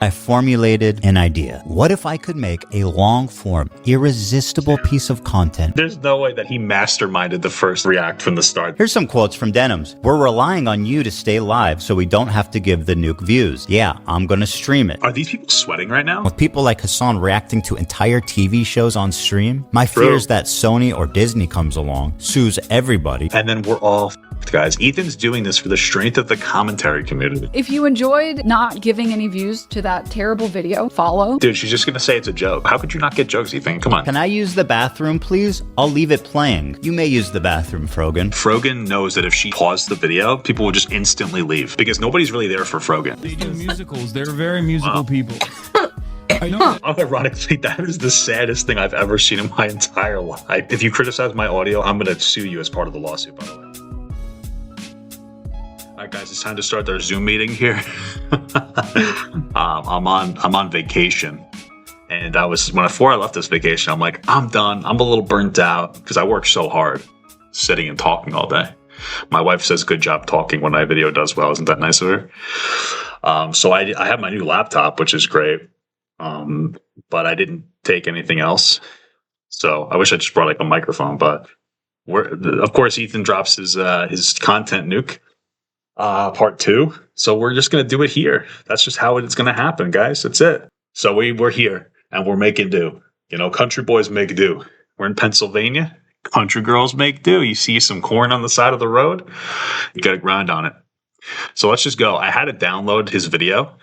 I formulated an idea. What if I could make a long-form, irresistible piece of content? There's no way that he masterminded the first React from the start. Here's some quotes from Denims. We're relying on you to stay live so we don't have to give the nuke views. Yeah, I'm gonna stream it. Are these people sweating right now? With people like Hasan reacting to entire TV shows on stream, my fear is that Sony or Disney comes along, sues everybody. And then we're all f***ed, guys. Ethan's doing this for the strength of the commentary community. If you enjoyed not giving any views to that terrible video, follow. Dude, she's just gonna say it's a joke. How could you not get jokes, Ethan? Come on. Can I use the bathroom, please? I'll leave it playing. You may use the bathroom, Frogan. Frogan knows that if she paused the video, people will just instantly leave because nobody's really there for Frogan. They do musicals. They're very musical people. I know that. Unironically, that is the saddest thing I've ever seen in my entire life. If you criticize my audio, I'm gonna sue you as part of the lawsuit, by the way. All right, guys, it's time to start our Zoom meeting here. I'm on vacation, and before I left this vacation, I'm like, I'm done. I'm a little burnt out because I work so hard, sitting and talking all day. My wife says, "Good job talking when my video does well." Isn't that nice of her? So I have my new laptop, which is great, but I didn't take anything else. So I wish I just brought like a microphone. But of course, Ethan drops his content nuke. Part 2. So we're just going to do it here. That's just how it's going to happen, guys. That's it. So we're here and we're making do. You know, country boys make do. We're in Pennsylvania. Country girls make do. You see some corn on the side of the road. You got to grind on it. So let's just go. I had to download his video.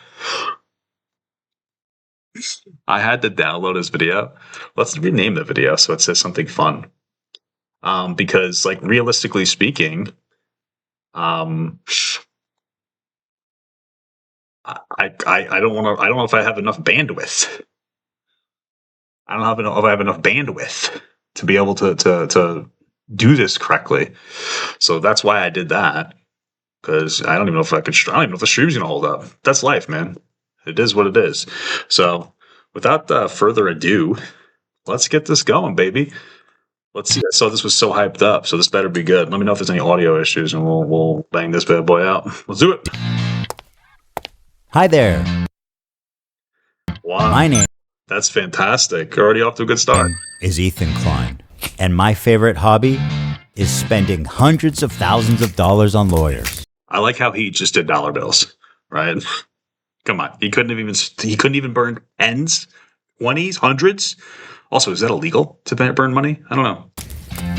Let's rename the video so it says something fun. Because like realistically speaking, I don't know if I have enough bandwidth. I don't know if I have enough bandwidth to be able to do this correctly. So that's why I did that. Because I don't even know if I don't even know if the stream's gonna hold up. That's life, man. It is what it is. So without further ado, let's get this going, baby. Let's see. So this was so hyped up, so this better be good. Let me know if there's any audio issues, and we'll bang this bad boy out. Let's do it. Hi there. Wow. My name That's fantastic. Already off to a good start. is Ethan Klein, and my favorite hobby is spending hundreds of thousands of dollars on lawyers. I like how he just did dollar bills, right? Come on. He couldn't even burn ends, 20s, hundreds. Also, is that illegal to burn money? I don't know.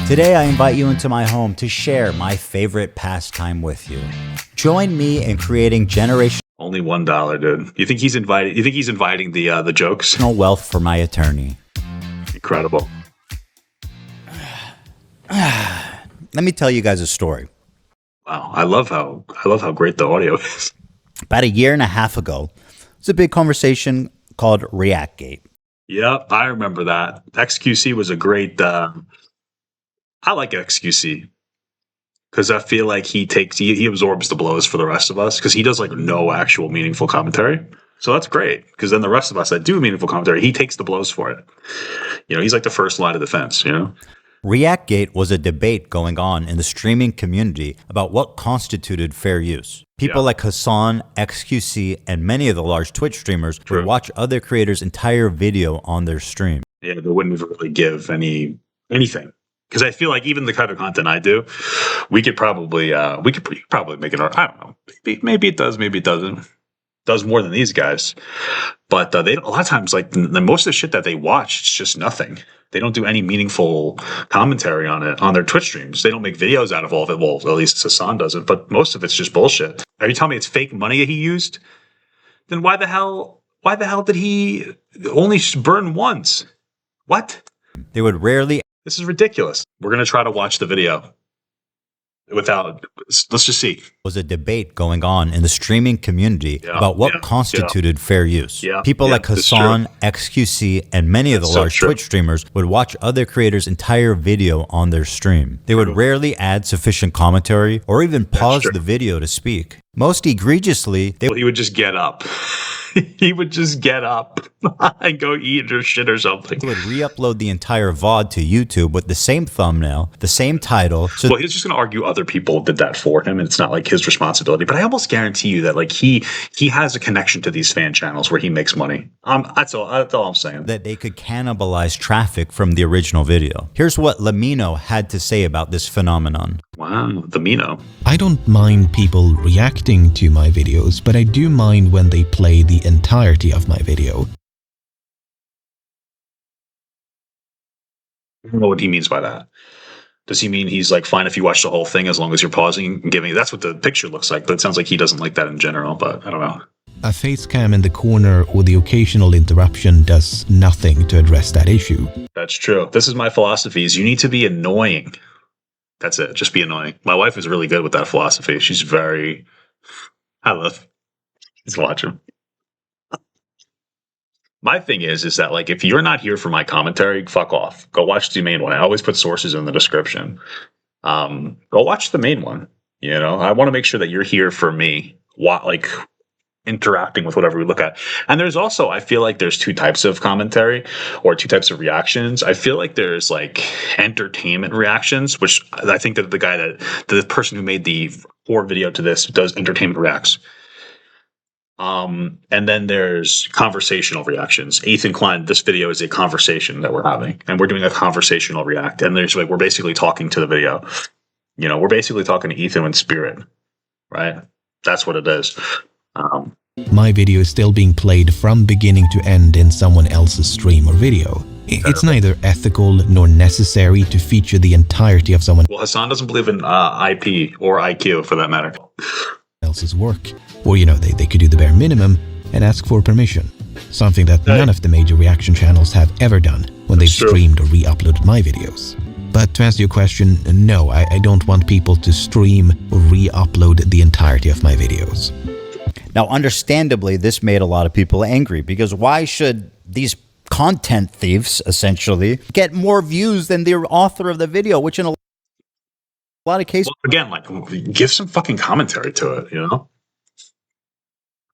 Today, I invite you into my home to share my favorite pastime with you. Join me in creating generational Only $1, dude. You think he's inviting the jokes? wealth for my attorney. Incredible. Let me tell you guys a story. Wow. I love how great the audio is. About a year and a half ago, it's a big conversation called ReactGate. Yep, I remember that. XQC was a great. I like XQC because I feel like he absorbs the blows for the rest of us because he does like no actual meaningful commentary. So that's great because then the rest of us that do meaningful commentary, he takes the blows for it. You know, he's like the first line of defense. You know. ReactGate was a debate going on in the streaming community about what constituted fair use. People like Hasan, XQC, and many of the large Twitch streamers would watch other creators' entire video on their stream. Yeah, they wouldn't really give anything. Because I feel like even the kind of content I do, we could probably make it. I don't know. Maybe it does. Maybe it doesn't. Does more than these guys. But they a lot of times, like the most of the shit that they watch, it's just nothing. They don't do any meaningful commentary on it on their Twitch streams. They don't make videos out of all of it. Well, at least Hasan doesn't. But most of it's just bullshit. Are you telling me it's fake money that he used? Then why the hell did he only burn once? What? They would rarely. This is ridiculous. We're going to try to watch the video let's just see. Was a debate going on in the streaming community about what constituted fair use. People like Hasan, XQC, and many of the large Twitch streamers would watch other creators' entire video on their stream. They would rarely add sufficient commentary or even pause the video to speak. Most egregiously, he would just get up. He would just get up. and go eat or shit or something. He would re-upload the entire VOD to YouTube with the same thumbnail, the same title. So well, he's just going to argue other people did that for him, and it's not like his responsibility. But I almost guarantee you that like he has a connection to these fan channels where he makes money. That's all I'm saying. That they could cannibalize traffic from the original video. Here's what Lamino had to say about this phenomenon. Wow, the Mino. I don't mind people reacting to my videos, but I do mind when they play the entirety of my video. I don't know what he means by that. Does he mean he's like fine if you watch the whole thing as long as you're pausing and giving? That's what the picture looks like, but it sounds like he doesn't like that in general, but I don't know. A face cam in the corner or the occasional interruption does nothing to address that issue. That's true. This is my philosophy, is you need to be annoying. That's it. Just be annoying. My wife is really good with that philosophy. She's very... I love... Just watch him. My thing is that like if you're not here for my commentary, fuck off. Go watch the main one. I always put sources in the description. Go watch the main one. You know, I want to make sure that you're here for me. Like interacting with whatever we look at. And there's also, I feel like there's two types of commentary or two types of reactions. I feel like there's like entertainment reactions, which I think that the person who made the core video to this does entertainment reacts. And then there's conversational reactions. Ethan Klein, this video is a conversation that we're having, and we're doing a conversational react. And there's like, we're basically talking to the video. You know, we're basically talking to Ethan in spirit, right? That's what it is. My video is still being played from beginning to end in someone else's stream or video. It's neither ethical nor necessary to feature the entirety of someone Hasan doesn't believe in IP or IQ for that matter. Else's work. Or, you know, they could do the bare minimum and ask for permission. Something that none of the major reaction channels have ever done when they've streamed or re-uploaded my videos. But to answer your question, no, I don't want people to stream or re-upload the entirety of my videos. Now, understandably, this made a lot of people angry, because why should these content thieves, essentially, get more views than the author of the video, which in a lot of cases... Well, again, like, give some fucking commentary to it, you know?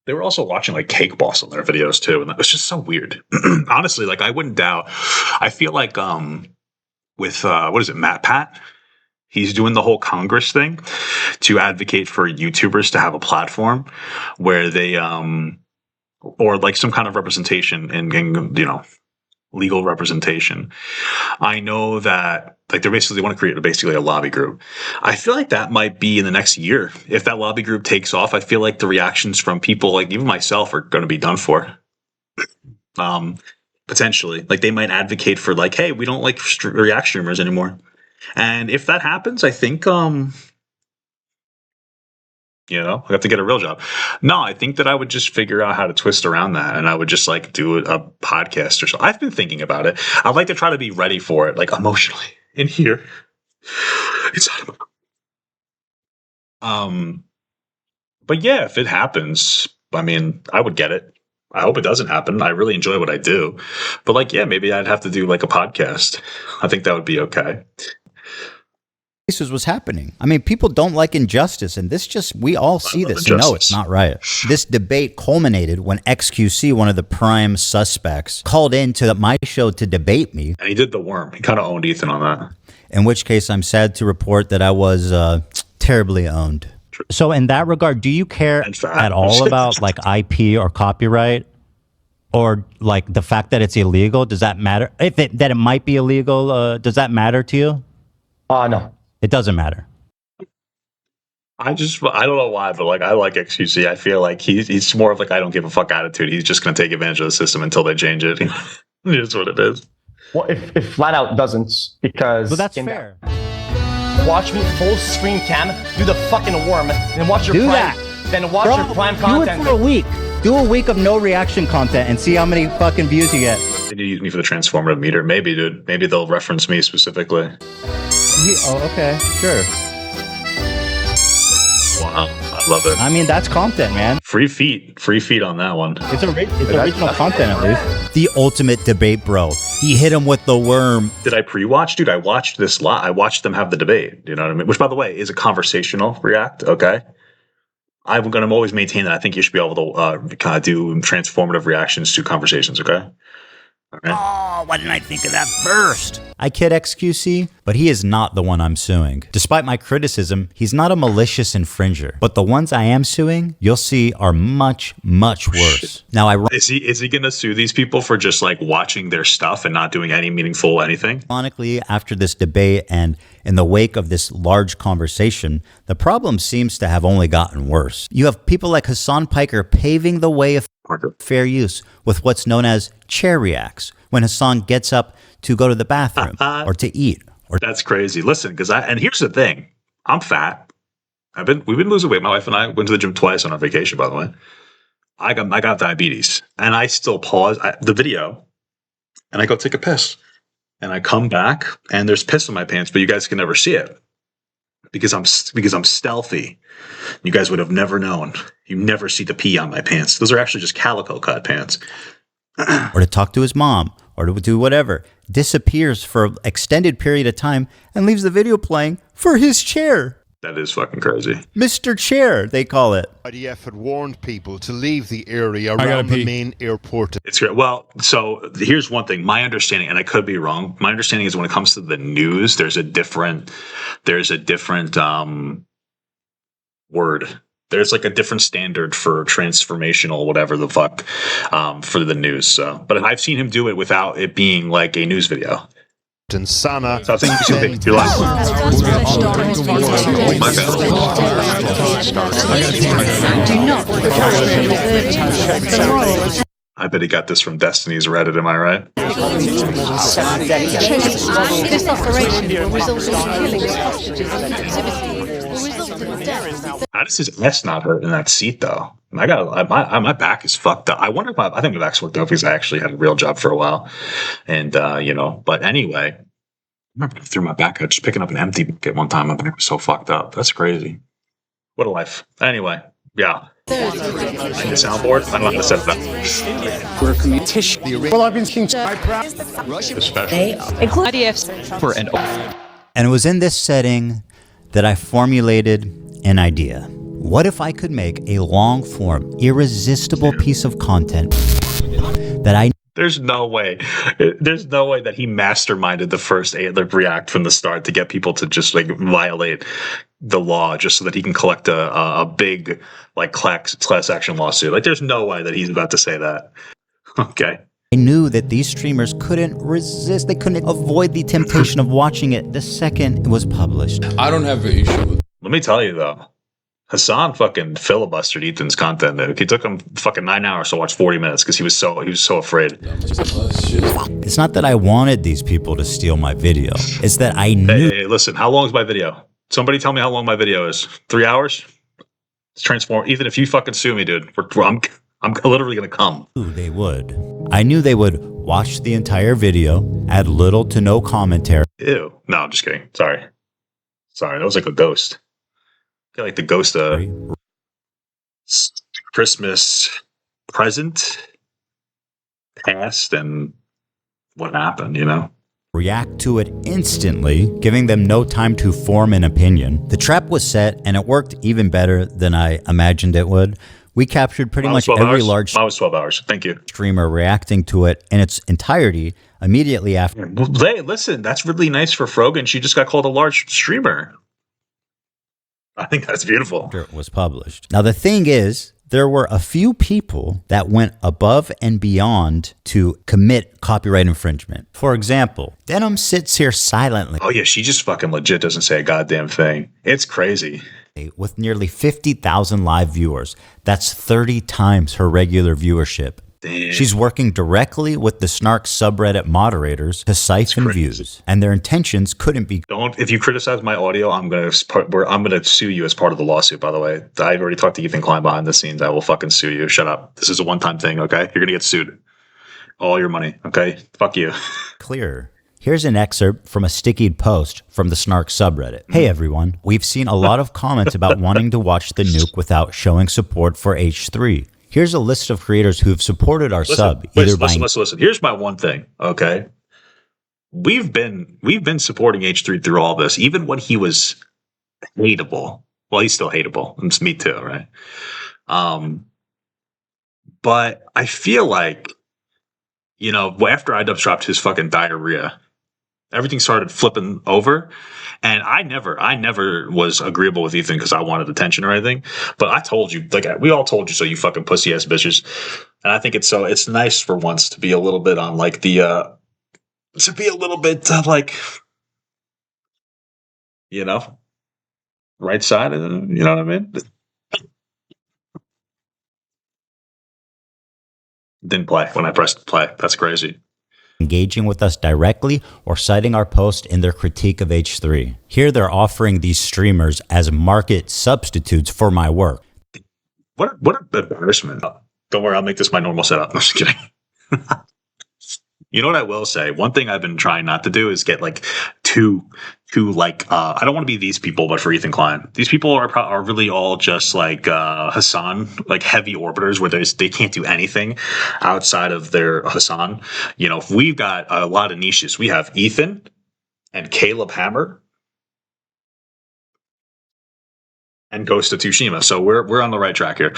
They were also watching, like, Cake Boss on their videos, too, and that was just so weird. Honestly, like, I wouldn't doubt... I feel like, with, what is it, Matt Pat? He's doing the whole Congress thing to advocate for YouTubers to have a platform where they, or like some kind of representation and you know, legal representation. I know that like they want to create basically a lobby group. I feel like that might be in the next year. If that lobby group takes off, I feel like the reactions from people like even myself are going to be done for. Potentially, like they might advocate for like, hey, we don't like React streamers anymore. And if that happens, I think, you know, I have to get a real job. No, I think that I would just figure out how to twist around that, and I would just like do a podcast or so. I've been thinking about it. I'd like to try to be ready for it, like emotionally in here. It's but yeah, if it happens, I mean, I would get it. I hope it doesn't happen. I really enjoy what I do, but like, yeah, maybe I'd have to do like a podcast. I think that would be okay. This was happening. I mean, people don't like injustice, and this just, we all see this and know it's not right. This debate culminated when XQC, one of the prime suspects, called into my show to debate me. And he did the worm. He kind of owned Ethan on that. In which case, I'm sad to report that I was terribly owned. So in that regard, do you care at all about like IP or copyright? Or like the fact that it's illegal? Does that matter? That it might be illegal, does that matter to you? No. It doesn't matter. I don't know why, but like I like XQC. I feel like he's more of like I don't give a fuck attitude. He's just going to take advantage of the system until they change it. It is what it is. Well, if flat out doesn't, because but that's fair. Watch me full screen cam, do the fucking worm, then watch your prime. Then watch your prime content. Do it for a week. Do a week of no reaction content and see how many fucking views you get. They need to use me for the transformative meter. Maybe, dude. Maybe they'll reference me specifically. Oh, okay, sure. Wow, I love it. I mean, that's content, man. Free feet on that one. It's original content, at least. The ultimate debate, bro. He hit him with the worm. Did I pre-watch? Dude, I watched this lot. I watched them have the debate. You know what I mean? Which, by the way, is a conversational react, okay? I'm going to always maintain that I think you should be able to kind of do transformative reactions to conversations, okay? Okay. Oh, why didn't I think of that first? I kid XQC, but he is not the one I'm suing. Despite my criticism, he's not a malicious infringer. But the ones I am suing, you'll see, are much, much worse. Now, is he gonna sue these people for just like watching their stuff and not doing any meaningful anything? Ironically, after this debate and in the wake of this large conversation, the problem seems to have only gotten worse. You have people like Hasan Piker paving the way of fair use with what's known as chair reacts when Hasan gets up to go to the bathroom or to eat. That's crazy. Listen, because and here's the thing: I'm fat. We've been losing weight. My wife and I went to the gym twice on our vacation. By the way, I got diabetes, and I still pause the video, and I go take a piss, and I come back, and there's piss in my pants, but you guys can never see it because I'm stealthy. You guys would have never known. You never see the pee on my pants. Those are actually just calico cut pants. Or to talk to his mom, or to do whatever, disappears for an extended period of time and leaves the video playing for his chair. That is fucking crazy. Mr. Chair, they call it. IDF had warned people to leave the area around the main airport. It's great. Well, so here's one thing. My understanding, and I could be wrong, my understanding is when it comes to the news, there's a different word. There's like a different standard for transformational, whatever the fuck, for the news. So, but I've seen him do it without it being like a news video. And Sana, so I think you should do like. I bet he got this from Destiny's Reddit. Am I right? This operation will result in killing of hostages and captivity. Will result in death. How does his ass not hurt in that seat though? My back is fucked up. I wonder if I think my back's fucked up because I actually had a real job for a while, and But anyway, I remember through my back out just picking up an empty bucket one time. My back was so fucked up. That's crazy. What a life. Anyway, yeah. The soundboard. I don't know how to set it up. We're a community. Well, I've been seeing And it was in this setting that I formulated an idea. What if I could make a long-form, irresistible piece of content that I... There's no way that he masterminded the first React from the start to get people to just like violate the law just so that he can collect a big like class action lawsuit. Like there's no way that he's about to say that. Okay. I knew that these streamers couldn't resist. They couldn't avoid the temptation of watching it the second it was published. I don't have an issue with it. Let me tell you though, Hasan fucking filibustered Ethan's content. It took him fucking 9 hours to watch 40 minutes because he was so afraid. It's not that I wanted these people to steal my video. It's that I knew. Hey, listen, how long is my video? Somebody tell me how long my video is. 3 hours? It's transform. Ethan, if you fucking sue me, dude, I'm literally gonna come. They would. I knew they would watch the entire video, add little to no commentary. Ew. No, I'm just kidding. Sorry, that was like a ghost. I feel like the ghost of Christmas present, past, and what happened, React to it instantly, giving them no time to form an opinion. The trap was set, and it worked even better than I imagined it would. We captured pretty much every large... Mine was 12 hours. Thank you. ...streamer reacting to it in its entirety immediately after. Hey, listen, that's really nice for Frogan. She just got called a large streamer. I think that's beautiful. After it was published. Now, the thing is, there were a few people that went above and beyond to commit copyright infringement. For example, Denims sits here silently. Oh, yeah, she just fucking legit doesn't say a goddamn thing. It's crazy. With nearly 50,000 live viewers. That's 30 times her regular viewership. Damn. She's working directly with the Snark subreddit moderators to siphon views, and their intentions couldn't be. If you criticize my audio, I'm gonna sue you as part of the lawsuit. By the way, I've already talked to Ethan Klein behind the scenes. I will fucking sue you. Shut up. This is a one-time thing. Okay, you're gonna get sued. All your money. Okay, fuck you. Clear. Here's an excerpt from a stickied post from the Snark subreddit. Hey everyone, we've seen a lot of comments about wanting to watch the nuke without showing support for H3. Here's a list of creators who've supported our sub. Listen. Here's my one thing, okay? We've been supporting H3 through all this, even when he was hateable, Well, he's still hateable. It's me too, right? But I feel like, you know, after iDubbbz dropped his fucking diarrhea, everything started flipping over. And I never was agreeable with Ethan because I wanted attention or anything. But I told you, like, we all told you so, you fucking pussy ass bitches. And I think it's nice for once to be a little bit on like like, you know, right side of it, you know what I mean? Didn't play when I pressed play. That's crazy. Engaging with us directly or citing our post in their critique of H3. Here they're offering these streamers as market substitutes for my work. What an embarrassment. Don't worry, I'll make this my normal setup. I'm just kidding. You know what I will say? One thing I've been trying not to do is get like too like I don't want to be these people, but for Ethan Klein, these people are really all just like Hasan, like heavy orbiters where they can't do anything outside of their Hasan. You know, if we've got a lot of niches, we have Ethan and Caleb Hammer and Ghost of Tsushima, so we're on the right track here.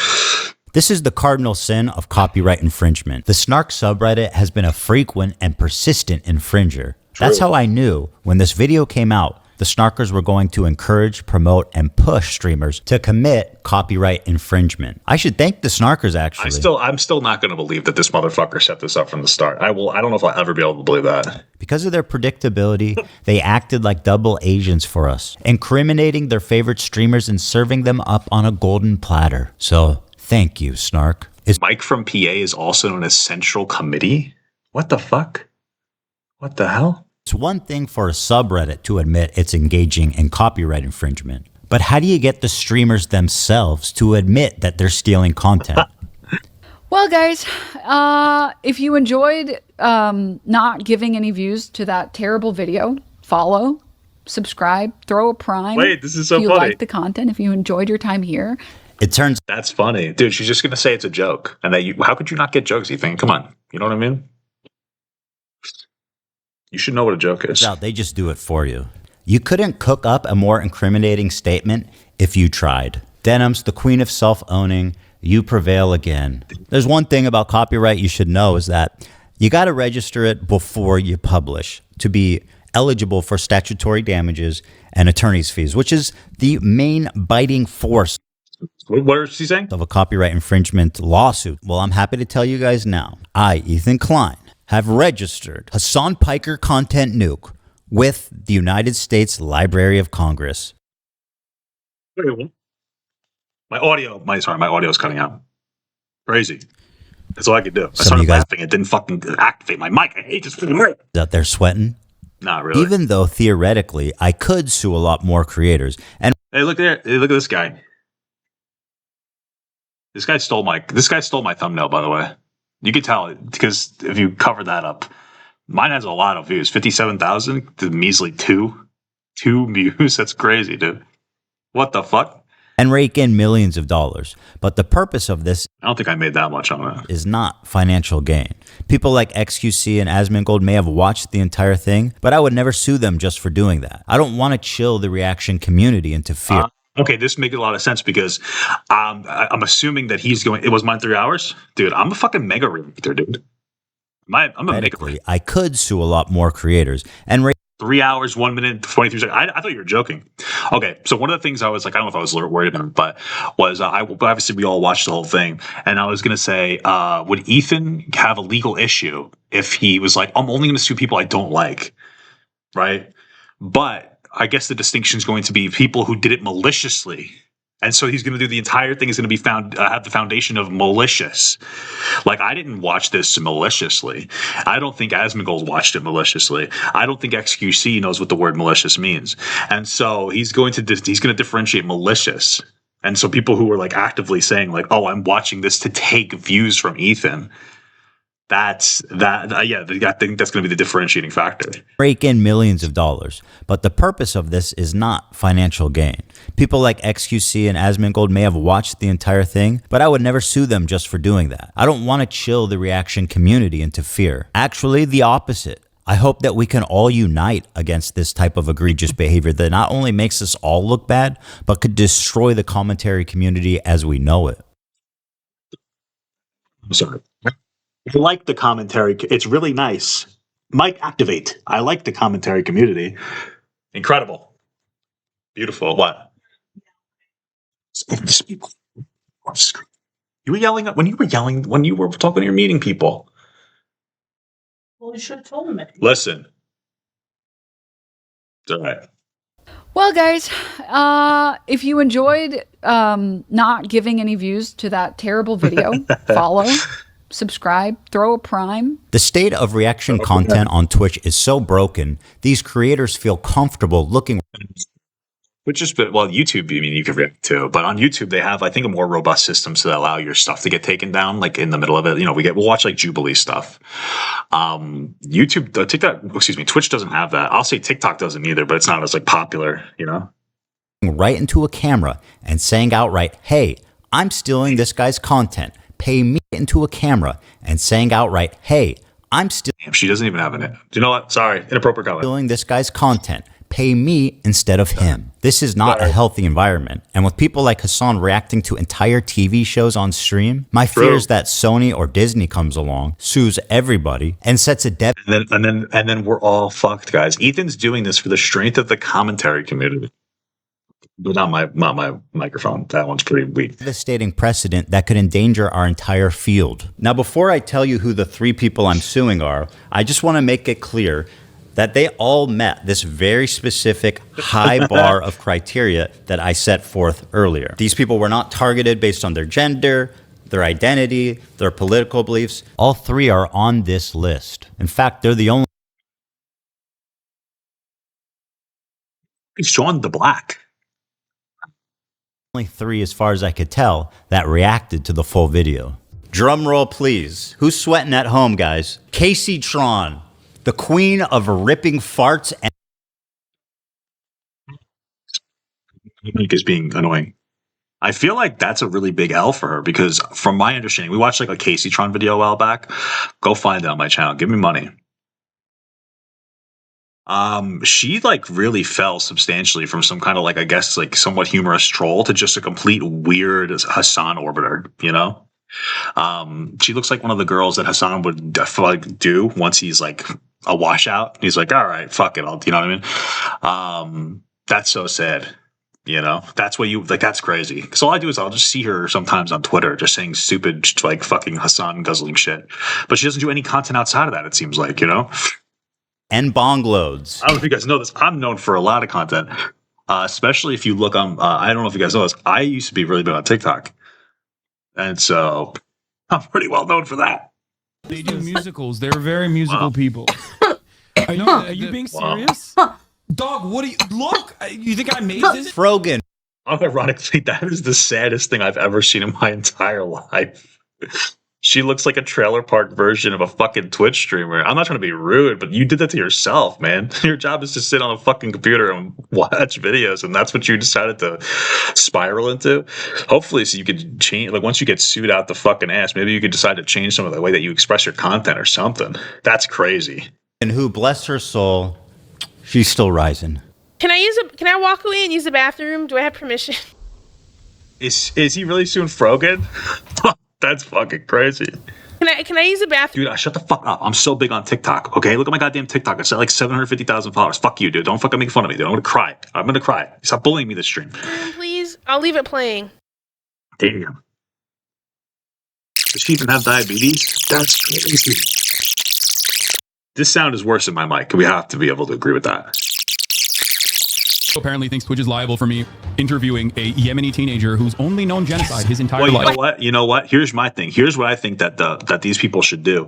This is the cardinal sin of copyright infringement. The Snark subreddit has been a frequent and persistent infringer. True. That's how I knew when this video came out, the Snarkers were going to encourage, promote, and push streamers to commit copyright infringement. I should thank the Snarkers, actually. I'm still not going to believe that this motherfucker set this up from the start. I don't know if I'll ever be able to believe that. Because of their predictability, they acted like double agents for us, incriminating their favorite streamers and serving them up on a golden platter. So, thank you, Snark. Mike from PA is also known as Central Committee? What the fuck? What the hell? It's one thing for a subreddit to admit it's engaging in copyright infringement, but how do you get the streamers themselves to admit that they're stealing content? Well, guys, if you enjoyed not giving any views to that terrible video, follow, subscribe, throw a prime. Wait, this is so funny. If you like the content, if you enjoyed your time here. It turns... That's funny. Dude, she's just going to say it's a joke. And how could you not get jokes, Ethan? Come on. You know what I mean? You should know what a joke is. No, they just do it for you. You couldn't cook up a more incriminating statement if you tried. Denims, the queen of self-owning, you prevail again. There's one thing about copyright you should know is that you got to register it before you publish to be eligible for statutory damages and attorney's fees, which is the main biting force. What is she saying? Of a copyright infringement lawsuit. Well, I'm happy to tell you guys now. I, Ethan Klein, have registered Hasan Piker Content Nuke with the United States Library of Congress. Wait, my audio is cutting out. Crazy. That's all I could do. I started laughing. It didn't fucking activate my mic. I hate this freaking mic. Out there sweating? Not really. Even though theoretically I could sue a lot more creators. And hey, look there. Hey, look at this guy. This guy stole my thumbnail, by the way. You could tell it because if you cover that up, mine has a lot of views. 57,000 to measly two views. That's crazy, dude. What the fuck? And rake in millions of dollars. But the purpose of this, I don't think I made that much on it, is not financial gain. People like XQC and Asmongold may have watched the entire thing, but I would never sue them just for doing that. I don't want to chill the reaction community into fear. Okay, this makes a lot of sense because I'm assuming that he's going. It was mine 3 hours, dude. I'm a fucking mega reactor, dude. I'm a mega reactor. I could sue a lot more creators and 3 hours, 1 minute, 23 seconds. I thought you were joking. Okay, so one of the things I was like, I don't know if I was a little worried about it, but was obviously we all watched the whole thing, and I was gonna say, would Ethan have a legal issue if he was like, I'm only gonna sue people I don't like, right? But I guess the distinction is going to be people who did it maliciously. And so he's going to do the entire thing is going to be have the foundation of malicious. Like, I didn't watch this maliciously. I don't think Asmongold watched it maliciously. I don't think XQC knows what the word malicious means. And so he's going to differentiate malicious. And so people who are like actively saying like, oh, I'm watching this to take views from Ethan. I think that's going to be the differentiating factor. Rake in millions of dollars, but the purpose of this is not financial gain. People like XQC and Asmongold may have watched the entire thing, but I would never sue them just for doing that. I don't want to chill the reaction community into fear. Actually, the opposite. I hope that we can all unite against this type of egregious behavior that not only makes us all look bad, but could destroy the commentary community as we know it. I'm sorry. I like the commentary. It's really nice. Mic activate. I like the commentary community. Incredible. Beautiful. What? You were yelling when you were talking to your meeting people. Well, you should have told me. Listen. It's all right. Well, guys, if you enjoyed not giving any views to that terrible video, follow, subscribe, throw a prime. The state of reaction content on Twitch is so broken, these creators feel comfortable looking. Which is, well, YouTube, I mean, you can react to, but on YouTube, they have, I think, a more robust system to allow your stuff to get taken down, like in the middle of it. You know, we'll watch like Jubilee stuff. YouTube, TikTok, excuse me, Twitch doesn't have that. I'll say TikTok doesn't either, but it's not as like popular, you know? Right into a camera and saying outright, hey, I'm stealing this guy's content. Pay me into a camera and saying outright, hey, I'm stealing. She doesn't even have it. Do you know what? Sorry, inappropriate comment. Stealing this guy's content. Pay me instead of him. This is not a healthy environment. And with people like Hasan reacting to entire TV shows on stream, my fear is that Sony or Disney comes along, sues everybody, and sets a debt. And then we're all fucked, guys. Ethan's doing this for the strength of the commentary community. But not my microphone. That one's pretty weak. Devastating precedent that could endanger our entire field. Now, before I tell you who the 3 people I'm suing are, I just want to make it clear that they all met this very specific high bar of criteria that I set forth earlier. These people were not targeted based on their gender, their identity, their political beliefs. All 3 are on this list. In fact, they're the only. It's Sean the Black. Only 3, as far as I could tell, that reacted to the full video. Drum roll, please. Who's sweating at home, guys? Kaceytron, the queen of ripping farts and is being annoying. I feel like that's a really big L for her because from my understanding, we watched like a Kaceytron video a while back. Go find it on my channel. Give me money. She like really fell substantially from some kind of like, I guess, like somewhat humorous troll to just a complete weird Hasan orbiter, you know? She looks like one of the girls that Hasan would do once he's like a washout. He's like, all right, fuck it. You know what I mean? That's so sad. You know, that's what you like. That's crazy. Because all I do is I'll just see her sometimes on Twitter just saying stupid, like fucking Hasan guzzling shit. But she doesn't do any content outside of that, it seems like, you know? And bong loads. I don't know if you guys know this. I'm known for a lot of content, especially if you look on, I don't know if you guys know this. I used to be really big on TikTok. And so I'm pretty well known for that. They do musicals. They're very musical people. Are you being serious? Dog, what do you look? You think I made this? Frogan. Ironically, that is the saddest thing I've ever seen in my entire life. She looks like a trailer park version of a fucking Twitch streamer. I'm not trying to be rude, but you did that to yourself, man. Your job is to sit on a fucking computer and watch videos, and that's what you decided to spiral into. Hopefully, so you could change. Like once you get sued out the fucking ass, maybe you could decide to change some of the way that you express your content or something. That's crazy. And who, bless her soul, she's still rising. Can I walk away and use the bathroom? Do I have permission? Is he really suing Frogan? That's fucking crazy. Can I use the bathroom? Dude, shut the fuck up. I'm so big on TikTok, okay? Look at my goddamn TikTok. It's at like 750,000 followers. Fuck you, dude. Don't fucking make fun of me, dude. I'm gonna cry. Stop bullying me this stream. Please, I'll leave it playing. Damn. Does she even have diabetes? That's crazy. This sound is worse than my mic. We have to be able to agree with that. Apparently thinks Twitch is liable for me interviewing a Yemeni teenager who's only known genocide his entire life. You know what? Here's my thing. Here's what I think that these people should do.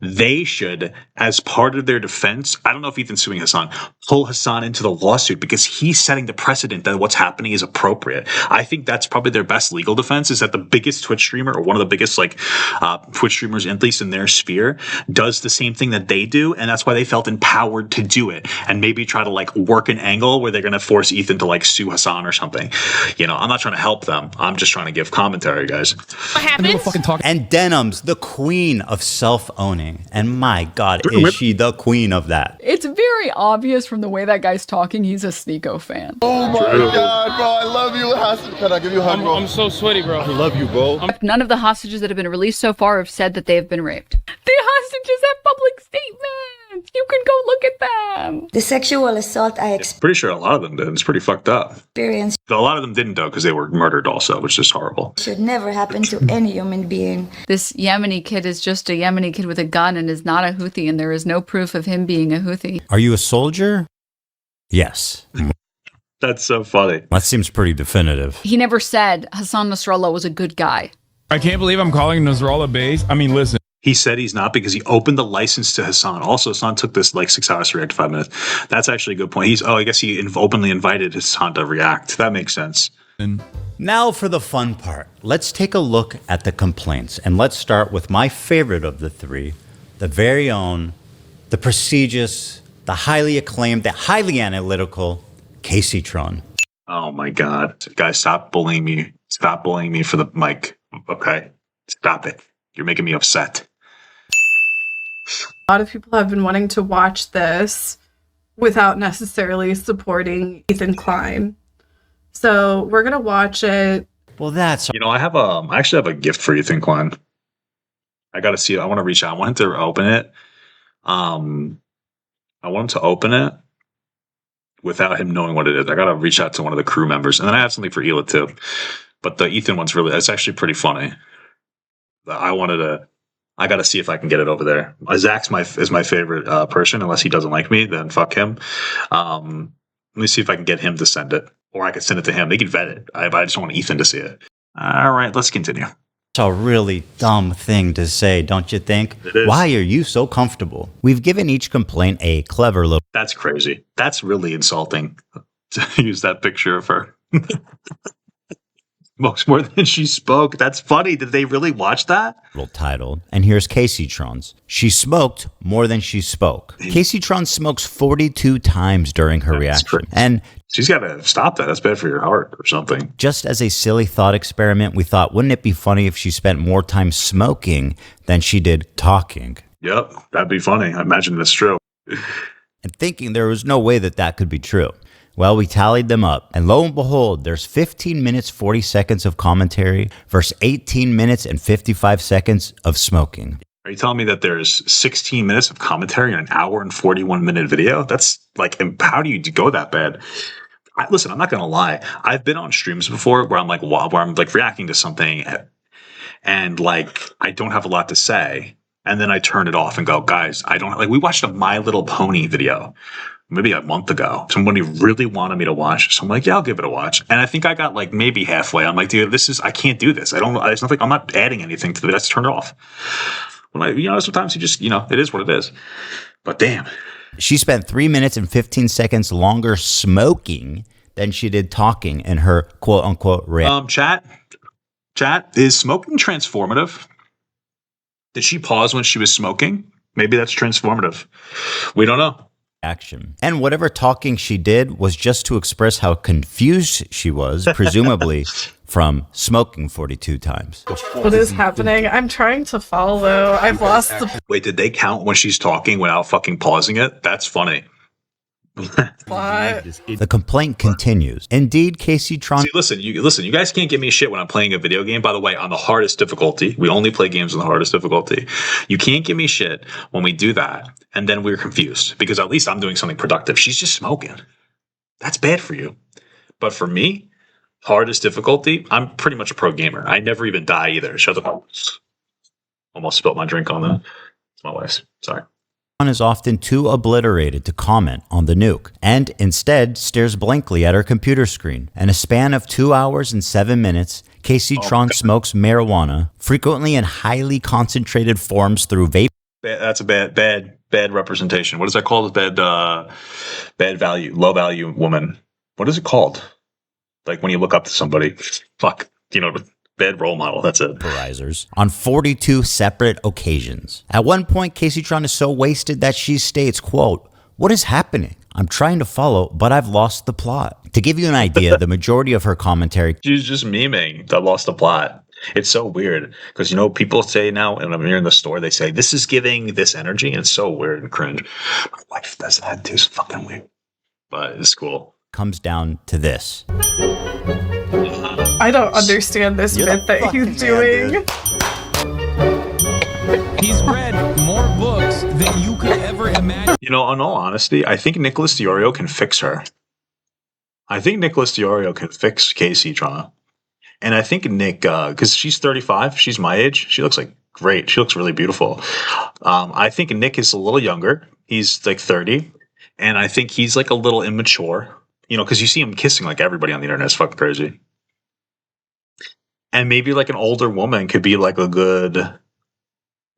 They should, as part of their defense, I don't know if Ethan's suing Hasan, pull Hasan into the lawsuit because he's setting the precedent that what's happening is appropriate. I think that's probably their best legal defense, is that the biggest Twitch streamer, or one of the biggest Twitch streamers, at least in their sphere, does the same thing that they do, and that's why they felt empowered to do it, and maybe try to work an angle where they're going to force Ethan to sue Hasan or something. You know, I'm not trying to help them. I'm just trying to give commentary, guys. What happened? And Denims, the queen of self-owning. annoying. And my God, is she the queen of that? It's very obvious from the way that guy's talking, he's a Sneeko fan. Oh my God, bro, I love you, Hasan. Can I give you a hug, bro? I'm so sweaty, bro. I love you, bro. None of the hostages that have been released so far have said that they have been raped. The hostages have public statements. You can go look at them. The sexual assault Pretty sure a lot of them did. It's pretty fucked up. experienced A lot of them didn't, though, because they were murdered also, which is horrible. should never happen to any human being. This Yemeni kid is just a Yemeni kid with a gun and is not a Houthi, and there is no proof of him being a Houthi. Are you a soldier? Yes. That's so funny. That seems pretty definitive. He never said Hasan Nasrallah was a good guy. I can't believe I'm calling Nasrallah base. I mean, listen. He said he's not because he opened the license to Hasan. Also, Hasan took this like 6 hours to react to 5 minutes. That's actually a good point. I guess he openly invited Hasan to react. That makes sense. Now for the fun part. Let's take a look at the complaints. And let's start with my favorite of the three, the very own, the prestigious, the highly acclaimed, the highly analytical Kaceytron. Oh my God. Guys, stop bullying me. Stop bullying me for the mic. Okay? Stop it. You're making me upset. A lot of people have been wanting to watch this without necessarily supporting Ethan Klein. So we're going to watch it. Well, that's... I actually have a gift for Ethan Klein. I got to see it. I want to reach out. I want him to open it. I want him to open it without him knowing what it is. I got to reach out to one of the crew members. And then I have something for Hila too. But the Ethan one's it's actually pretty funny. I got to see if I can get it over there. Zach's is my favorite person. Unless he doesn't like me, then fuck him. Let me see if I can get him to send it. Or I could send it to him. They can vet it. I just want Ethan to see it. All right, let's continue. It's a really dumb thing to say, don't you think? It is. Why are you so comfortable? We've given each complaint a clever little... That's crazy. That's really insulting to use that picture of her. More than she spoke. That's funny. Did they really watch that? Title. And here's Kaceytron's. She smoked more than she spoke. Kaceytron smokes 42 times during her reaction. Crazy. And she's got to stop that. That's bad for your heart or something. Just as a silly thought experiment, we thought, wouldn't it be funny if she spent more time smoking than she did talking? Yep, that'd be funny. I imagine that's true. And thinking there was no way that could be true. Well, we tallied them up, and lo and behold, there's 15 minutes, 40 seconds of commentary versus 18 minutes and 55 seconds of smoking. Are you telling me that there's 16 minutes of commentary in an hour and 41-minute video? That's like, how do you go that bad? Listen, I'm not going to lie. I've been on streams before where I'm like reacting to something and like, I don't have a lot to say. And then I turn it off and go, guys, we watched a My Little Pony video maybe a month ago. Somebody really wanted me to watch. So I'm like, yeah, I'll give it a watch. And I think I got like maybe halfway. I'm like, dude, I can't do this. I'm not adding anything to it. Let's turn it off. Sometimes you just, it is what it is. But damn. She spent 3 minutes and 15 seconds longer smoking than she did talking in her quote unquote chat, is smoking transformative? Did she pause when she was smoking? Maybe that's transformative. We don't know. Action. And whatever talking she did was just to express how confused she was, presumably from smoking 42 times. What is happening? I'm trying to follow. I've lost the... Wait, did they count when she's talking without fucking pausing it? That's funny. What? The complaint continues. Indeed, Kaceytron... See, listen, you guys can't give me shit when I'm playing a video game. By the way, on the hardest difficulty. We only play games on the hardest difficulty. You can't give me shit when we do that, and then we're confused, because at least I'm doing something productive. She's just smoking. That's bad for you. But for me, hardest difficulty, I'm pretty much a pro gamer. I never even die either. Shut the fuck. Almost spilled my drink on that. It's my wife's. Sorry. Is often too obliterated to comment on the nuke, and instead stares blankly at her computer screen. In a span of 2 hours and 7 minutes, Kaceytron smokes marijuana, frequently in highly concentrated forms through vape. That's a bad representation. What is that called? Bad value, low value woman. What is it called? Like when you look up to somebody. Fuck. Bad role model. That's it. On 42 separate occasions. At one point, Kaceytron is so wasted that she states, quote, "What is happening? I'm trying to follow, but I've lost the plot." To give you an idea, the majority of her commentary... She's just memeing. I lost the plot. It's so weird because people say now, and when you're in the store, they say this is giving this energy, and it's so weird and cringe. My wife does that too. It's fucking weird, but it's cool. Comes down to this. I don't understand this bit that he's doing. He's read more books than you could ever imagine. In all honesty, I think Nicholas Diorio can fix her. I think Nicholas Diorio can fix Kaceytron. And I think Nick, because she's 35, she's my age. She looks like great. She looks really beautiful. I think Nick is a little younger. He's like 30. And I think he's like a little immature. Because you see him kissing like everybody on the internet. It's fucking crazy. And maybe like an older woman could be like a good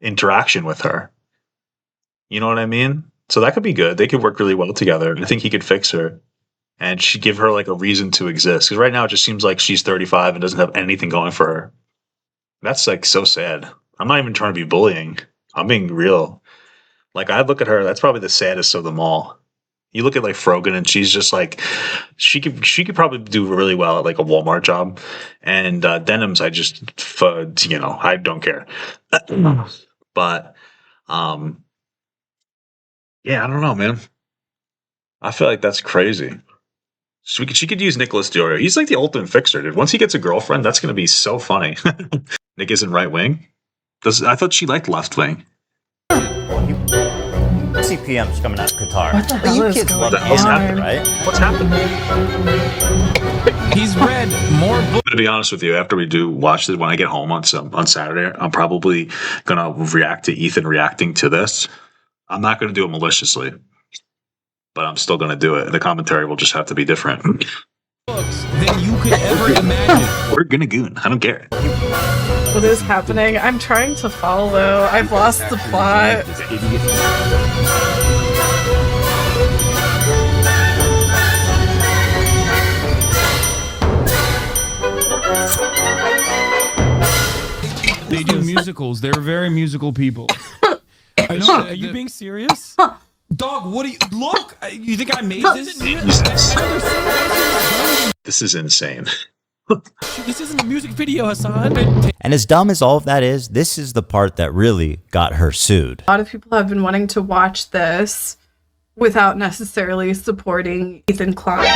interaction with her. You know what I mean? So that could be good. They could work really well together. I think he could fix her. And she'd give her like a reason to exist. Because right now it just seems like she's 35 and doesn't have anything going for her. That's like so sad. I'm not even trying to be bullying. I'm being real. Like I look at her, that's probably the saddest of them all. You look at like Frogan and she's just like, she could probably do really well at like a Walmart job. And Denims, I don't care. But yeah, I don't know, man. I feel like that's crazy. She could use Nicholas Diorio. He's like the ultimate fixer, dude. Once he gets a girlfriend, that's going to be so funny. Nick isn't right wing. I thought she liked left wing. CPM's coming out of Qatar. What the hell is going on? Right? What's happening? He's read more books. To be honest with you, after we do watch this, when I get home on Saturday, I'm probably gonna react to Ethan reacting to this. I'm not gonna do it maliciously, but I'm still gonna do it. The commentary will just have to be different. Books than you could ever imagine. We're gonna goon. I don't care. What is happening? I'm trying to follow. I've lost the plot. They do musicals. They're very musical people. I know. Are you being serious? Dog, what do you look? You think I made this? This is insane. This isn't a music video, Hasan. And as dumb as all of that is, this is the part that really got her sued. A lot of people have been wanting to watch this without necessarily supporting Ethan Klein.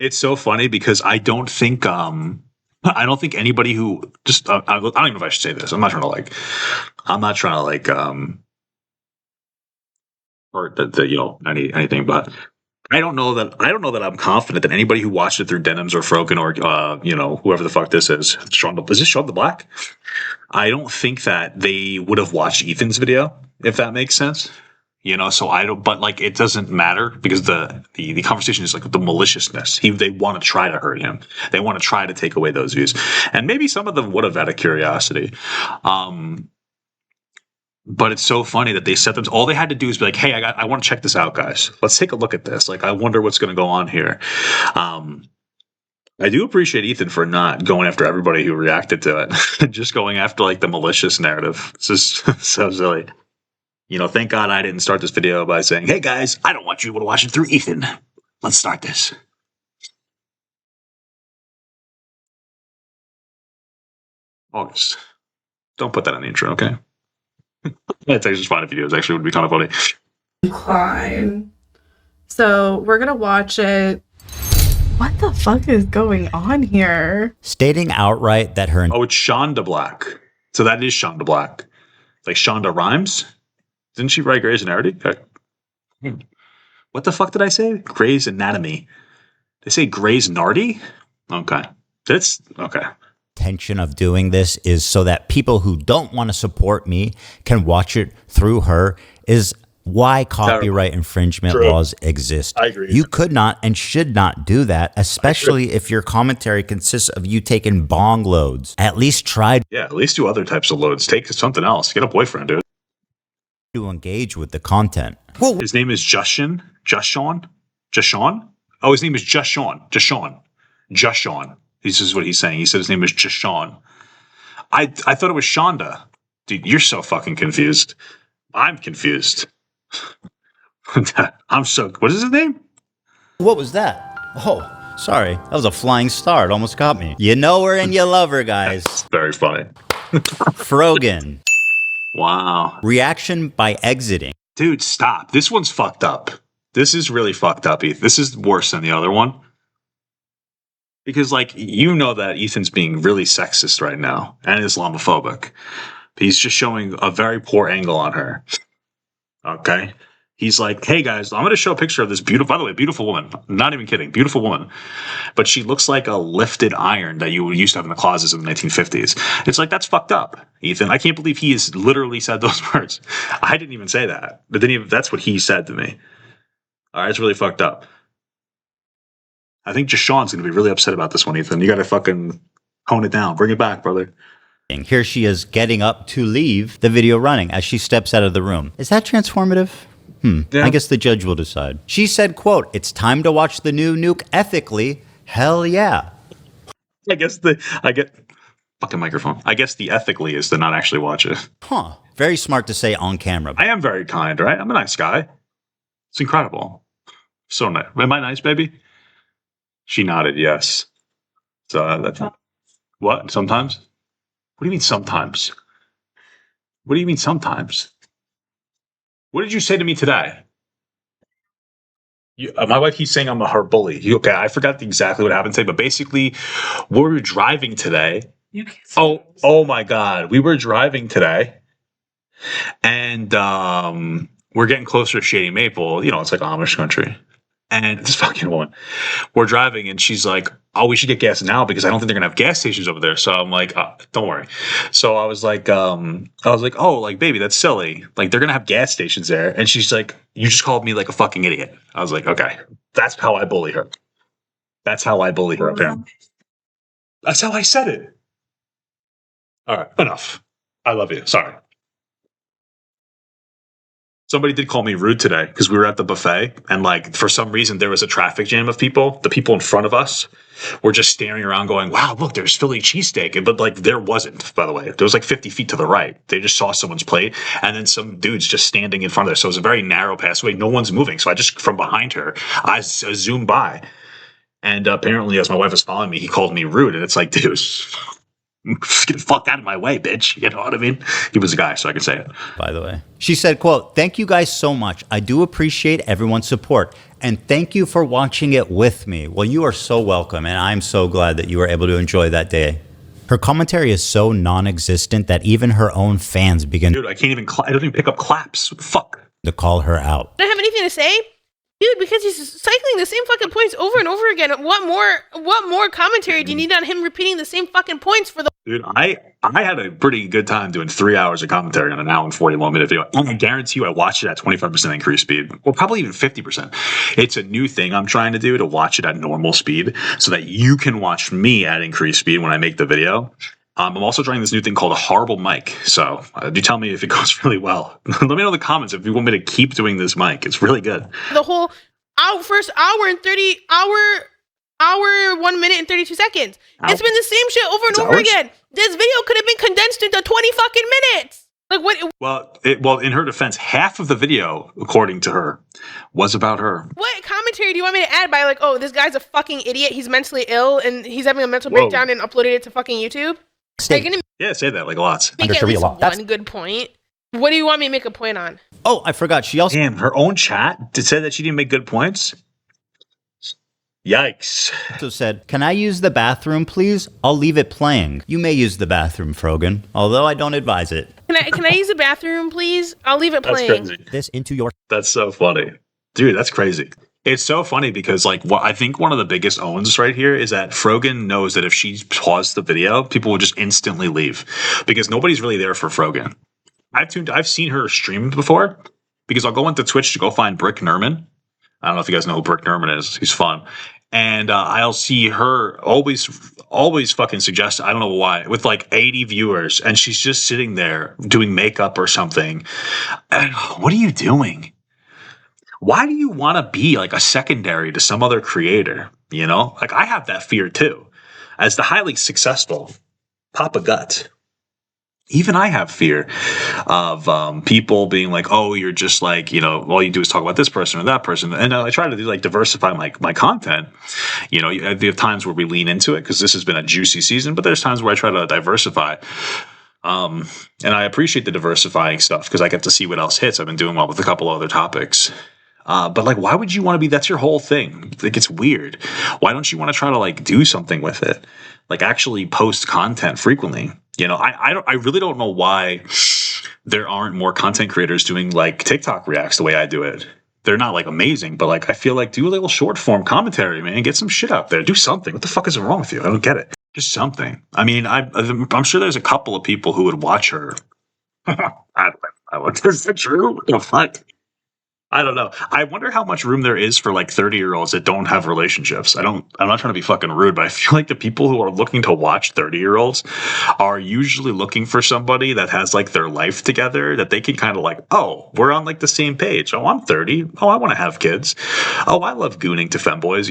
It's so funny because I don't think anybody who just I don't even know if I should say this. I'm not trying to or anything, but I don't know that I'm confident that anybody who watched it through Denims or Frogan or whoever the fuck this is, is this Sean the Black? I don't think that they would have watched Ethan's video, if that makes sense. So I don't, but like it doesn't matter because the conversation is like the maliciousness. They want to try to hurt him. They want to try to take away those views, and maybe some of them would have out of curiosity. But it's so funny that they set them. All they had to do is be like, "Hey, I want to check this out, guys. Let's take a look at this. Like, I wonder what's going to go on here." I do appreciate Ethan for not going after everybody who reacted to it, just going after like the malicious narrative. It's just so silly. Thank God I didn't start this video by saying, "Hey guys, I don't want you to watch it through Ethan. Let's start this." August. Don't put that in the intro, okay? It's actually just fun if you do. It actually would be kind of funny. Klein. So we're gonna watch it. What the fuck is going on here? Stating outright that her... Oh, it's Shonda Black. So that is Shonda Black. Like Shonda Rhimes? Didn't she write Grey's Anatomy? Okay. What the fuck did I say? Grey's Anatomy. They say Grey's Nardy? Okay. That's... Okay. Intention of doing this is so that people who don't want to support me can watch it through her is why copyright infringement laws exist. I agree. You could not and should not do that, especially if your commentary consists of you taking bong loads. At least try at least do other types of loads. Take something else. Get a boyfriend, dude. To engage with the content. Whoa. His name is Justin. Just Sean? Oh, his name is Just Sean. This is what he's saying. He said his name is Just Sean. I thought it was Shonda. Dude, you're so fucking confused. I'm confused. What is his name? What was that? Oh, Sorry, that was a flying star. It almost got me. You know her and you love her, guys. That's very funny. Frogan. Wow. Reaction by exiting. Dude, stop. This one's fucked up. This is really fucked up, Ethan. This is worse than the other one. Because, like, you know that Ethan's being really sexist right now and Islamophobic. He's just showing a very poor angle on her. Okay? He's like, hey, guys, I'm going to show a picture of this beautiful, by the way, beautiful woman. I'm not even kidding. Beautiful woman. But she looks like a lifted iron that you used to have in the closets in the 1950s. It's like, that's fucked up, Ethan. I can't believe he has literally said those words. I didn't even say that. But then that's what he said to me. All right, it's really fucked up. I think just Sean's going to be really upset about this one, Ethan. You got to fucking hone it down. Bring it back, brother. Here she is getting up to leave the video running as she steps out of the room. Is that transformative? Yeah. I guess the judge will decide. She said, quote, "It's time to watch the new nuke ethically. Hell yeah." I get fucking microphone. I guess the ethically is to not actually watch it. Huh. Very smart to say on camera. I am very kind, right? I'm a nice guy. It's incredible. So nice. Am I nice, baby? She nodded yes. So that's what? Sometimes? What do you mean sometimes? What do you mean sometimes? What did you say to me today? My wife keeps saying I'm her bully. Okay, I forgot exactly what happened today, but basically, we were driving today. Oh my God. We were driving today, and we're getting closer to Shady Maple. You know, it's like Amish country. And this fucking woman, we're driving, and she's like, "Oh, we should get gas now because I don't think they're gonna have gas stations over there." So I'm like, "Don't worry." So I was like, "Oh, like, baby, that's silly. Like, they're gonna have gas stations there." And she's like, "You just called me like a fucking idiot." I was like, "Okay, that's how I bully her. That's how I bully her up there. That's how I said it." All right, enough. I love you. Sorry. Somebody did call me rude today because we were at the buffet, and like for some reason there was a traffic jam of people. The people in front of us were just staring around going, "Wow, look, there's Philly cheesesteak." But like there wasn't, by the way. There was like 50 feet to the right. They just saw someone's plate, and then some dudes just standing in front of there. So it was a very narrow passageway. No one's moving. So I just, from behind her, I zoomed by. And apparently as my wife was following me, he called me rude. And it's like, dude, get the fuck out of my way, bitch. You know what I mean? He was a guy, so I can say it. By the way, she said, quote, "Thank you guys so much. I do appreciate everyone's support. And thank you for watching it with me." Well, you are so welcome. And I'm so glad that you were able to enjoy that day. Her commentary is so non-existent that even her own fans begin Dude, I can't even, I don't even pick up claps. What the fuck? To call her out. I don't have anything to say? Dude, because he's cycling the same fucking points over and over again. What more commentary do you need on him repeating the same fucking points for the... Dude, I had a pretty good time doing 3 hours of commentary on an hour and 41-minute video. And I guarantee you I watched it at 25% increased speed. Or probably even 50%. It's a new thing I'm trying to do, to watch it at normal speed so that you can watch me at increased speed when I make the video. I'm also trying this new thing called a horrible mic. So do tell me if it goes really well. Let me know in the comments if you want me to keep doing this mic. It's really good. The whole first hour and 1 minute and 32 seconds. It's been the same shit over and over again. This video could have been condensed into 20 fucking minutes. Like what? Well, in her defense, half of the video, according to her, was about her. What commentary do you want me to add by like, oh, this guy's a fucking idiot, he's mentally ill, and he's having a mental breakdown and uploaded it to fucking YouTube? Yeah, say that like lots. Make at least one good point. What do you want me to make a point on? Oh, I forgot. She also... Damn, her own chat said that she didn't make good points? Yikes. So said, "Can I use the bathroom, please? I'll leave it playing." You may use the bathroom, Frogan, although I don't advise it. Can I use the bathroom, please? I'll leave it playing. That's crazy. This into your... That's so funny. Dude, that's crazy. It's so funny because like I think one of the biggest owns right here is that Frogan knows that if she paused the video, people will just instantly leave because nobody's really there for Frogan. I've seen her stream before because I'll go into Twitch to go find Brick Nerman. I don't know if you guys know who Brick Nerman is. He's fun. And I'll see her always fucking suggest, I don't know why, with like 80 viewers. And she's just sitting there doing makeup or something. And what are you doing? Why do you want to be like a secondary to some other creator? You know, like I have that fear too. As the highly successful Papa Gut, even I have fear of people being like, oh, you're just like, all you do is talk about this person or that person. And I try to do like diversify my content. There have times where we lean into it because this has been a juicy season, but there's times where I try to diversify. And I appreciate the diversifying stuff because I get to see what else hits. I've been doing well with a couple other topics. But like, why would you want to be, that's your whole thing. Like, it's weird. Why don't you want to try to like do something with it? Like actually post content frequently. I really don't know why there aren't more content creators doing like TikTok reacts the way I do it. They're not like amazing, but like I feel like do a little short form commentary, man. Get some shit out there. Do something. What the fuck is wrong with you? I don't get it. Just something. I mean, I'm sure there's a couple of people who would watch her. Is that true? What the fuck? I don't know. I wonder how much room there is for like 30-year-olds that don't have relationships. I'm not trying to be fucking rude, but I feel like the people who are looking to watch 30-year-olds are usually looking for somebody that has like their life together that they can kind of like, oh, we're on like the same page. Oh, I'm 30. Oh, I want to have kids. Oh, I love gooning to femboys,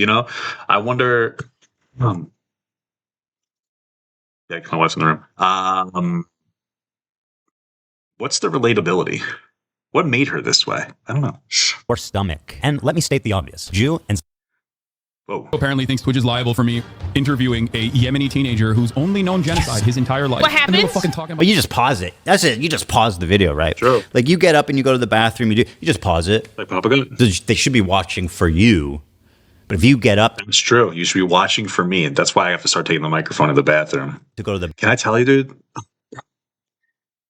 I wonder. Yeah, my wife's in the room. What's the relatability? What made her this way? I don't know. Or stomach. And let me state the obvious. Jew and... Whoa. Apparently thinks Twitch is liable for me interviewing a Yemeni teenager who's only known genocide his entire life. What happens? Fucking talking about well, you just pause it. That's it. You just pause the video, right? True. Like you get up and you go to the bathroom, you just pause it. Like Papa Gun. They should be watching for you. But if you get up... It's true. You should be watching for me. And that's why I have to start taking the microphone to the bathroom. To go to the... Can I tell you, dude?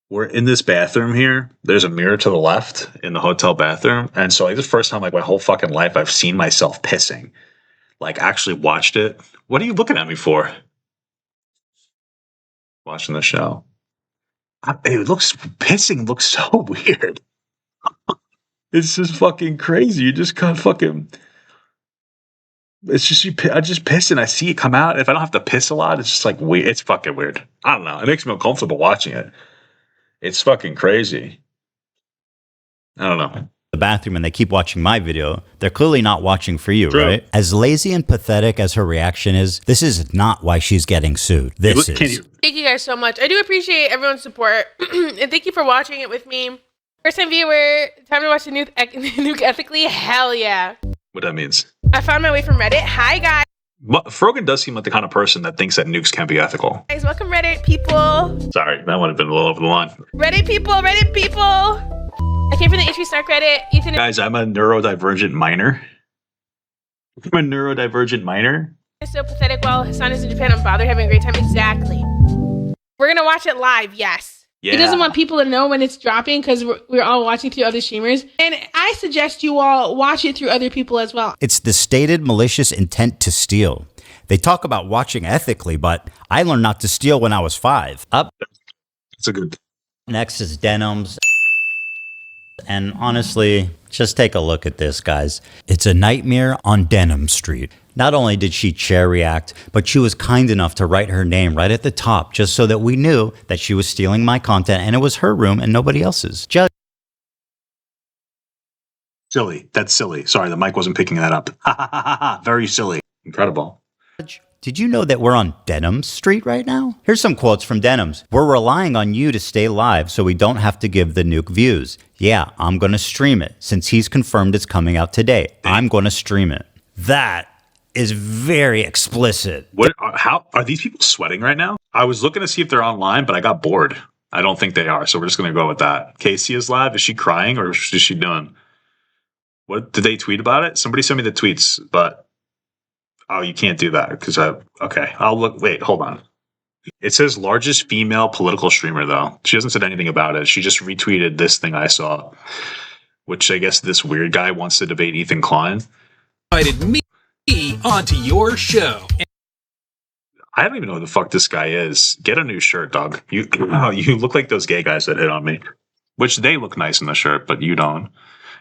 We're in this bathroom here. There's a mirror to the left in the hotel bathroom. And so like the first time like my whole fucking life I've seen myself pissing. Like actually watched it. What are you looking at me for? Watching the show. Pissing looks so weird. It's just fucking crazy. You just can't fucking... It's just, I just piss and I see it come out. If I don't have to piss a lot, it's just like weird. It's fucking weird. I don't know. It makes me uncomfortable watching it. It's fucking crazy. I don't know. The bathroom and they keep watching my video. They're clearly not watching for you, True. Right? As lazy and pathetic as her reaction is, this is not why she's getting sued. This is. Thank you guys so much. I do appreciate everyone's support. And thank you for watching it with me. First time viewer, time to watch the nuke ethically? Hell yeah. What that means. I found my way from Reddit. Hi guys. Frogan does seem like the kind of person that thinks that nukes can be ethical. Guys, welcome Reddit people. Sorry, that would have been a little over the line. Reddit people. I came from the H3 Snark Reddit. Ethan. Guys, I'm a neurodivergent minor. It's so pathetic while Hasan is in Japan. I'm bothered having a great time. Exactly. We're going to watch it live. Yes. Yeah. He doesn't want people to know when it's dropping because we're all watching through other streamers. And I suggest you all watch it through other people as well. It's the stated malicious intent to steal. They talk about watching ethically, but I learned not to steal when I was 5. Up. That's a good. Next is Denims. And honestly, just take a look at this, guys. It's a nightmare on Denim Street. Not only did she chair react, but she was kind enough to write her name right at the top just so that we knew that she was stealing my content and it was her room and nobody else's. Silly. That's silly. Sorry, the mic wasn't picking that up. Very silly. Incredible. Did you know that we're on Denim Street right now? Here's some quotes from Denims. We're relying on you to stay live so we don't have to give the nuke views. Yeah, I'm going to stream it. Since he's confirmed it's coming out today, I'm going to stream it. That is very explicit. How are these people sweating right now? I was looking to see if they're online, but I got bored. I don't think they are, so we're just going to go with that. Casey is live. Is she crying or is she doing? What did they tweet about it? Somebody sent me the tweets, but oh, you can't do that because okay. I'll look. Wait, hold on. It says largest female political streamer though. She hasn't said anything about it. She just retweeted this thing I saw, which I guess this weird guy wants to debate Ethan Klein. Invited me onto your show. I don't even know who the fuck this guy is. Get a new shirt, dog. You look like those gay guys that hit on me, which they look nice in the shirt, but you don't.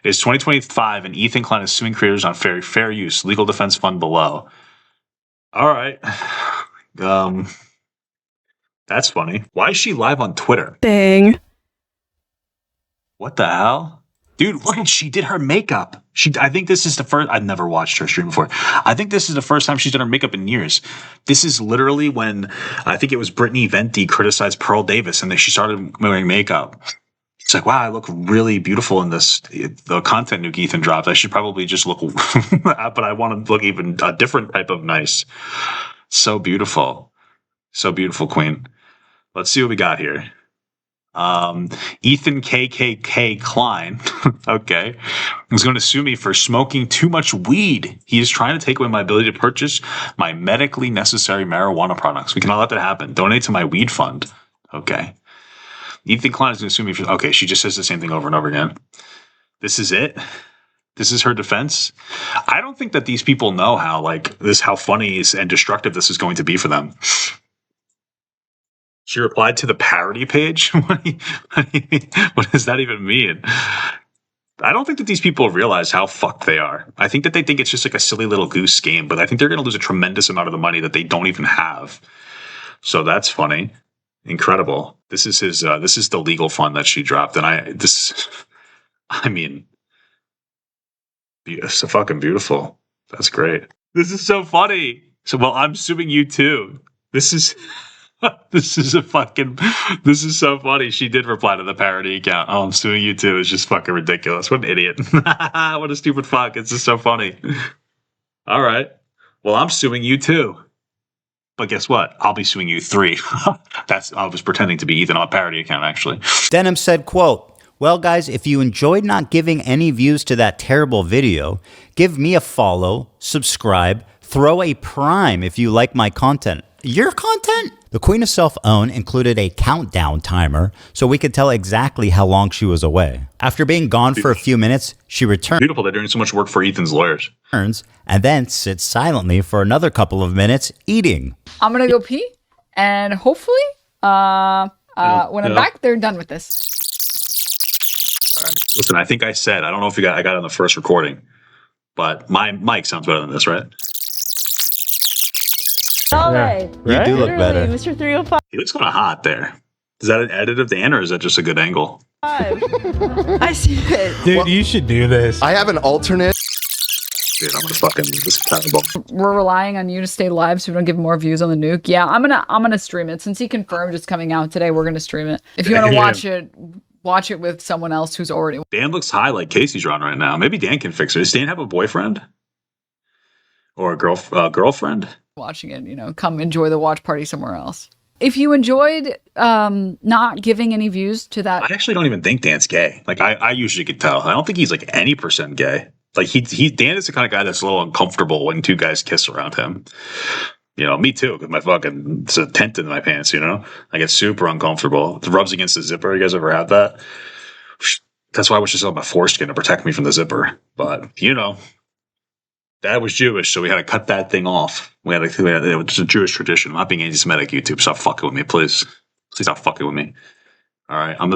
It's 2025 and Ethan Klein is suing creators on fair use. Legal defense fund below. All right. That's funny. Why is she live on Twitter? Dang. What the hell? Dude, look, she did her makeup. I think this is the first. I've never watched her stream before. I think this is the first time she's done her makeup in years. This is literally when I think it was Brittany Venti criticized Pearl Davis, and then she started wearing makeup. It's like, wow, I look really beautiful in this. The content nuke Ethan dropped. I should probably just look, but I want to look even a different type of nice. So beautiful, Queen. Let's see what we got here. Ethan KKK Klein, okay, is going to sue me for smoking too much weed. He is trying to take away my ability to purchase my medically necessary marijuana products. We cannot let that happen. Donate to my weed fund. Okay. Ethan Klein is going to sue me for. Okay, she just says the same thing over and over again. This is it. This is her defense. I don't think that these people know how funny and destructive this is going to be for them. She replied to the parody page. What does that even mean? I don't think that these people realize how fucked they are. I think that they think it's just like a silly little goose game, but I think they're going to lose a tremendous amount of the money that they don't even have. So that's funny. Incredible. This is the legal fund that she dropped. And it's so fucking beautiful. That's great. This is so funny. So, well, I'm suing you too. This is so funny. She did reply to the parody account. Oh, I'm suing you too. It's just fucking ridiculous. What an idiot. What a stupid fuck. It's just so funny. All right. Well, I'm suing you too. But guess what? I'll be suing you 3. I was pretending to be Ethan on a parody account, actually. Denims said, quote, "Well, guys, if you enjoyed not giving any views to that terrible video, give me a follow, subscribe, throw a prime if you like my content." Your content? The Queen of Self-Own included a countdown timer so we could tell exactly how long she was away. After being gone for a few minutes, she returns. Beautiful. They're doing so much work for Ethan's lawyers. And then sits silently for another couple of minutes eating. I'm going to go pee, and hopefully when I'm back, they're done with this. All right. Listen, I think I don't know if I got it on the first recording, but my mic sounds better than this, right? All right. You do look better. Mr. 305. He looks kind of hot there. Is that an edit of Dan, or is that just a good angle? I see it. Dude, you should do this. I have an alternate. Dude, I'm gonna fucking this is terrible. We're relying on you to stay live so we don't give more views on the nuke. Yeah, I'm gonna stream it. Since he confirmed it's coming out today, we're gonna stream it. If you want to watch it with someone else who's already. Dan looks high like Kaceytron right now. Maybe Dan can fix it. Does Dan have a boyfriend? Or a girlfriend? Watching it, come enjoy the watch party somewhere else. If you enjoyed not giving any views to that, I actually don't even think Dan's gay. Like I usually could tell. I don't think he's like any % gay. Like Dan is the kind of guy that's a little uncomfortable when 2 guys kiss around him. Me too, because my fucking it's a tent in my pants. I get super uncomfortable. It rubs against the zipper. You guys ever had that? That's why I wish I still had my foreskin to protect me from the zipper. But Dad was Jewish, so we had to cut that thing off. It was a Jewish tradition. I'm not being anti-Semitic, YouTube. Stop fucking with me, please. Please stop fucking with me. All right, I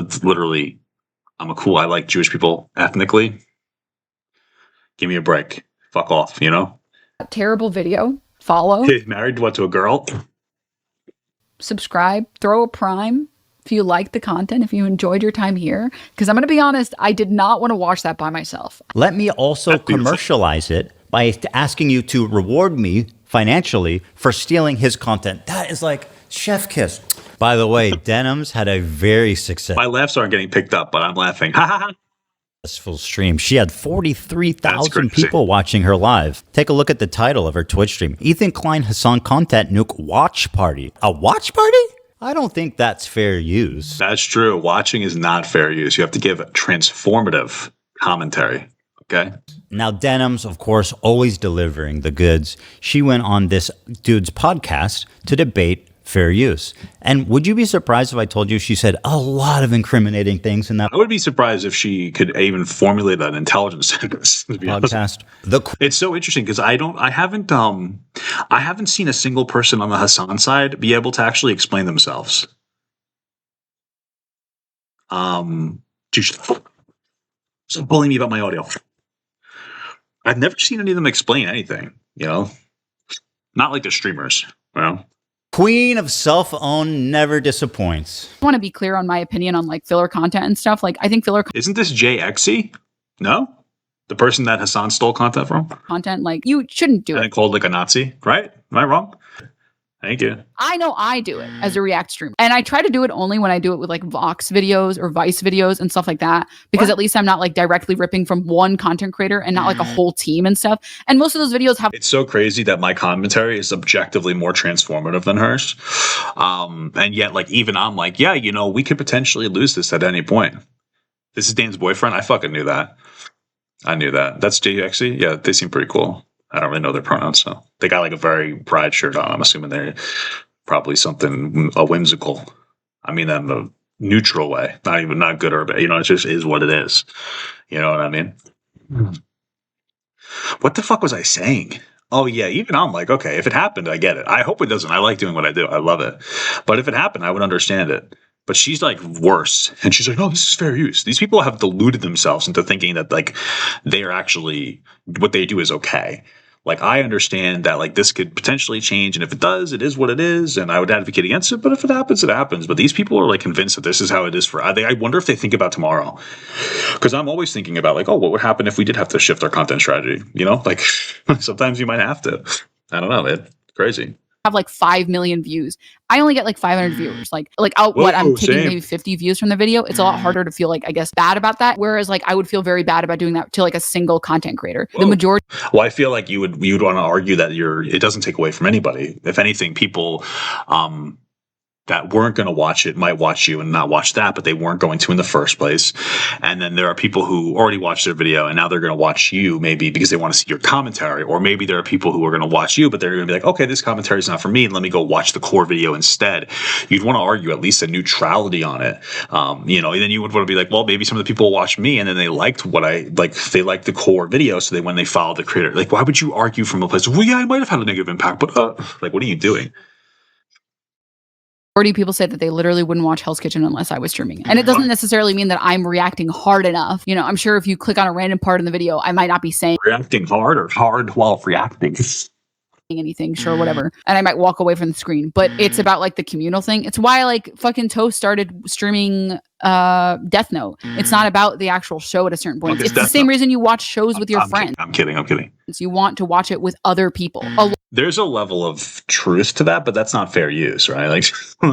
like Jewish people ethnically. Give me a break. Fuck off, terrible video. Follow. Married to a girl? Subscribe. Throw a prime if you like the content, if you enjoyed your time here. Because I'm going to be honest, I did not want to watch that by myself. Let me also commercialize it by asking you to reward me financially for stealing his content. That is like chef kiss. By the way, Denims had a very successful. My laughs aren't getting picked up, but I'm laughing. Successful stream. She had 43,000 people watching her live. Take a look at the title of her Twitch stream. Ethan Klein Hasan content nuke watch party. A watch party? I don't think that's fair use. That's true. Watching is not fair use. You have to give transformative commentary. Okay. Now, Denims, of course, always delivering the goods. She went on this dude's podcast to debate fair use. And would you be surprised if I told you she said a lot of incriminating things in that? I would be surprised if she could even formulate an intelligence sentence. Podcast. It's so interesting because I haven't seen a single person on the Hasan side be able to actually explain themselves. Stop bullying me about my audio. I've never seen any of them explain anything, not like the streamers, Queen of Self-Own never disappoints. I want to be clear on my opinion on filler content and stuff. I think filler. Isn't this JXy? No? The person that Hasan stole content from? Content, like, you shouldn't do and it. Called like a Nazi, right? Am I wrong? Thank you. I know I do it as a React streamer. And I try to do it only when I do it with like Vox videos or Vice videos and stuff like that. Because at least I'm not like directly ripping from one content creator and not like a whole team and stuff. And most of those videos have— It's so crazy that my commentary is objectively more transformative than hers. And yet, like, even I'm like, yeah, you know, we could potentially lose this at any point. This is Dan's boyfriend. I fucking knew that. I knew that. That's JXE. Yeah, they seem pretty cool. I don't really know their pronouns, so they got like a very pride shirt on. I'm assuming they're probably something whimsical. I mean that in a neutral way, not good or bad. You know, it just is what it is. You know what I mean? What the fuck was I saying? Oh yeah, even I'm like, okay, if it happened, I get it. I hope it doesn't. I like doing what I do. I love it. But if it happened, I would understand it. But she's like worse. And she's like, no, this is fair use. These people have deluded themselves into thinking that like they are actually, what they do is okay. Like, I understand that like this could potentially change. And if it does, it is what it is. And I would advocate against it. But if it happens, it happens. But these people are like convinced that this is how it is for, I wonder if they think about tomorrow. Because I'm always thinking about like, oh, what would happen if we did have to shift our content strategy? You know, like sometimes you might have to. I don't know, man. Crazy. Have like 5 million views. I only get like 500 viewers. I'm taking maybe 50 views from the video. It's a lot harder to feel like, I guess, bad about that. Whereas like I would feel very bad about doing that to like a single content creator. The majority. Well, I feel like you would want to argue that it doesn't take away from anybody. If anything, people that weren't going to watch it might watch you and not watch that, but they weren't going to in the first place. And then there are people who already watched their video and now they're going to watch you maybe because they want to see your commentary, or maybe there are people who are going to watch you, but they're going to be like, okay, this commentary is not for me. Let me go watch the core video instead. You'd want to argue at least a neutrality on it. You know, and then you would want to be like, well, maybe some of the people watch me and then they liked what I like. They liked the core video. So when they follow the creator, like, why would you argue from a place? Well, yeah, I might have had a negative impact, but like, what are you doing? People say that they literally wouldn't watch Hell's Kitchen unless I was streaming it. And it doesn't necessarily mean that I'm reacting hard enough. You know, I'm sure if you click on a random part in the video, I might not be saying reacting hard or hard while reacting anything, sure, whatever. And I might walk away from the screen. But it's about like the communal thing. It's why like fucking Toast started streaming Death Note. It's not about the actual show at a certain point. It's the same reason you watch shows with your friends. I'm kidding. You want to watch it with other people. There's a level of truth to that, but that's not fair use, right? Like,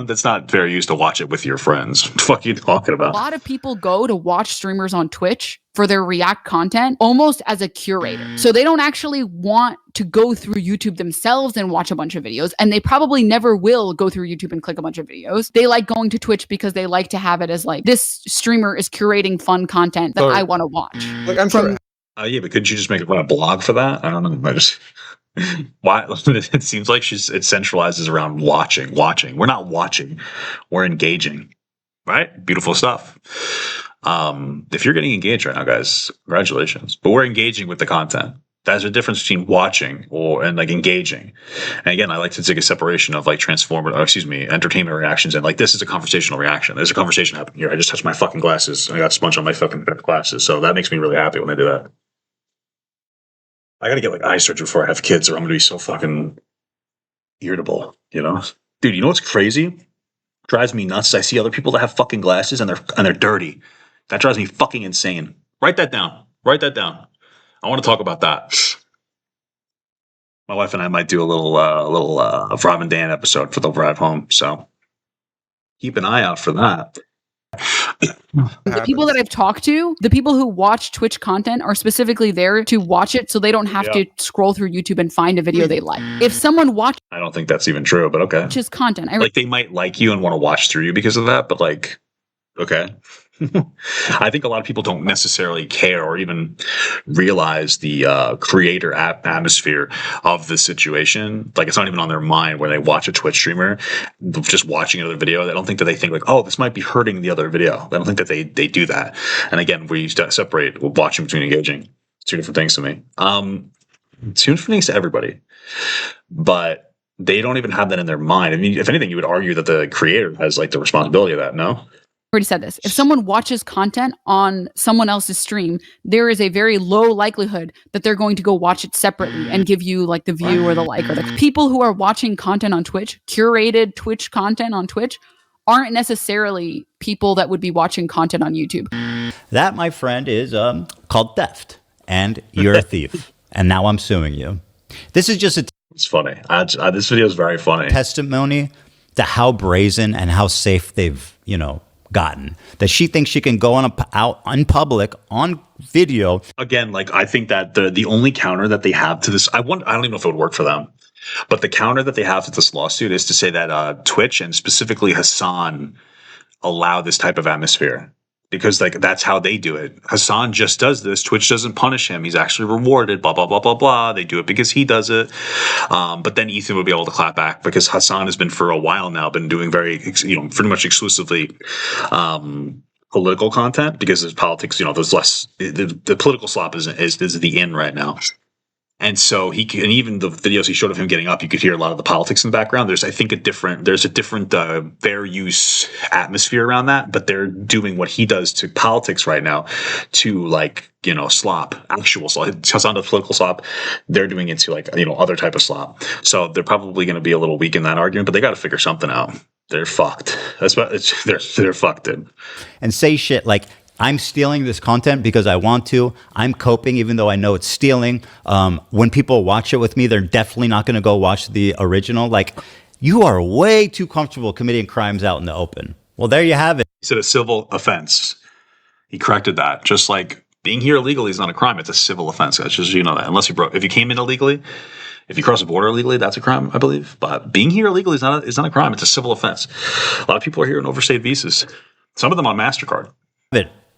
that's not fair use to watch it with your friends. What the fuck are you talking about? A lot of people go to watch streamers on Twitch for their React content almost as a curator. So they don't actually want to go through YouTube themselves and watch a bunch of videos. And they probably never will go through YouTube and click a bunch of videos. They like going to Twitch because they like to have it as like, this streamer is curating fun content that I want to watch. Like, I'm sure. Yeah, but couldn't you just make a blog for that? I don't know. I just why it seems like it centralizes around watching. We're not watching, we're engaging. Right? Beautiful stuff. If you're getting engaged right now, guys, congratulations. But we're engaging with the content. There's a difference between watching and like engaging. And again, I like to take a separation of like entertainment reactions, and like this is a conversational reaction. There's a conversation happening here. I just touched my fucking glasses and I got sponge on my fucking glasses. So that makes me really happy when I do that. I gotta get like eye surgery before I have kids, or I'm gonna be so fucking irritable, you know? Dude, you know what's crazy? Drives me nuts. I see other people that have fucking glasses and they're dirty. That drives me fucking insane. Write that down. I want to talk about that. My wife and I might do a little Rob and Dan episode for the drive home. So keep an eye out for that. The people that I've talked to, the people who watch Twitch content are specifically there to watch it so they don't have to scroll through YouTube and find a video they like. If someone watches... I don't think that's even true, but okay. ...watches content... like, they might like you and want to watch through you because of that, but like, okay. I think a lot of people don't necessarily care or even realize the creator atmosphere of the situation. Like, it's not even on their mind when they watch a Twitch streamer just watching another video. I don't think that they think like, oh, this might be hurting the other video. I don't think that they do that. And again, we separate watching between engaging. It's two different things to me. Two different things to everybody, but they don't even have that in their mind. I mean, if anything, you would argue that the creator has like the responsibility of that. No. Already said this. If someone watches content on someone else's stream, there is a very low likelihood that they're going to go watch it separately and give you like the view or the like. Or the people who are watching content on Twitch, curated Twitch content on Twitch, aren't necessarily people that would be watching content on YouTube. That, my friend, is called theft, and you're a thief, and now I'm suing you. This is just a it's funny. This video is very funny. Testimony to how brazen and how safe they've, gotten. That she thinks she can go out in public on video. Again, like I think that the only counter that they have to this, I don't even know if it would work for them, but the counter that they have to this lawsuit is to say that Twitch and specifically Hasan allow this type of atmosphere. Because like that's how they do it. Hasan just does this. Twitch doesn't punish him. He's actually rewarded. Blah blah blah blah blah. They do it because he does it. But then Ethan would be able to clap back because Hasan has been for a while now been doing very pretty much exclusively political content because there's politics. There's less. The political slop is the in right now. And so and even the videos he showed of him getting up, you could hear a lot of the politics in the background. There's, I think, there's a different fair use atmosphere around that, but they're doing what he does to politics right now to slop, actual slop. Hasan does political slop. They're doing it to other type of slop. So they're probably going to be a little weak in that argument, but they got to figure something out. They're fucked. They're fucked, dude. And say shit like, I'm stealing this content because I want to. I'm coping even though I know it's stealing. When people watch it with me, they're definitely not going to go watch the original. Like, you are way too comfortable committing crimes out in the open. Well, there you have it. He said a civil offense. He corrected that. Just like being here illegally is not a crime. It's a civil offense. That's just, that. Unless if you came in illegally, if you cross the border illegally, that's a crime, I believe. But being here illegally is not a crime. It's a civil offense. A lot of people are here on overstayed visas. Some of them on MasterCard.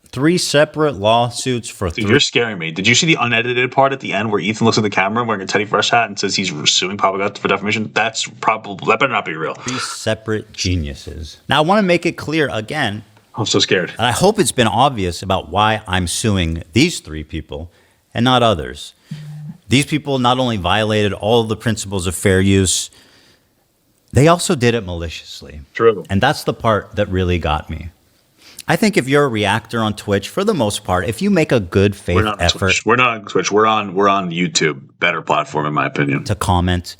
3 separate lawsuits for Dude, you're scaring me. Did you see the unedited part at the end where Ethan looks at the camera wearing a Teddy Fresh hat and says he's suing Papa for defamation? That better not be real. 3 separate geniuses. Now, I want to make it clear again. I'm so scared. I hope it's been obvious about why I'm suing these 3 people and not others. These people not only violated all of the principles of fair use, they also did it maliciously. True. And that's the part that really got me. I think if you're a reactor on Twitch, for the most part, if you make a good faith effort, we're not on Twitch. We're on YouTube, better platform in my opinion, to comment,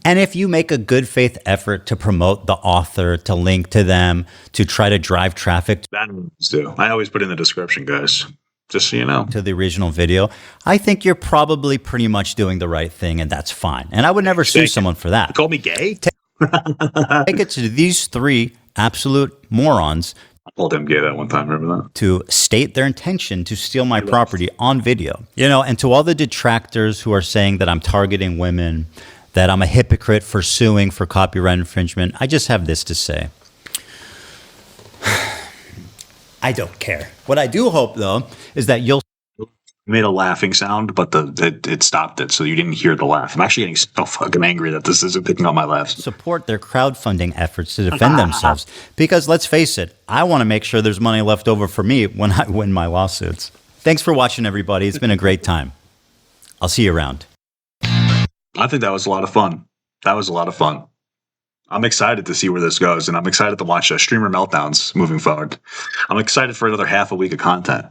and if you make a good faith effort to promote the author, to link to them, to try to drive traffic, I always put in the description, guys. Just so you know, to the original video, I think you're probably pretty much doing the right thing, and that's fine. And I would never sue someone for that. You called me gay? Take it to these 3 absolute morons. I called him gay that one time, remember that? To state their intention to steal my property on video. And to all the detractors who are saying that I'm targeting women, that I'm a hypocrite for suing for copyright infringement, I just have this to say. I don't care. What I do hope, though, is that you'll... You made a laughing sound, but it stopped it, so you didn't hear the laugh. I'm actually getting so fucking angry that this isn't picking up my laughs. Support their crowdfunding efforts to defend themselves. Because let's face it, I want to make sure there's money left over for me when I win my lawsuits. Thanks for watching, everybody. It's been a great time. I'll see you around. I think that was a lot of fun. I'm excited to see where this goes, and I'm excited to watch streamer meltdowns moving forward. I'm excited for another half a week of content.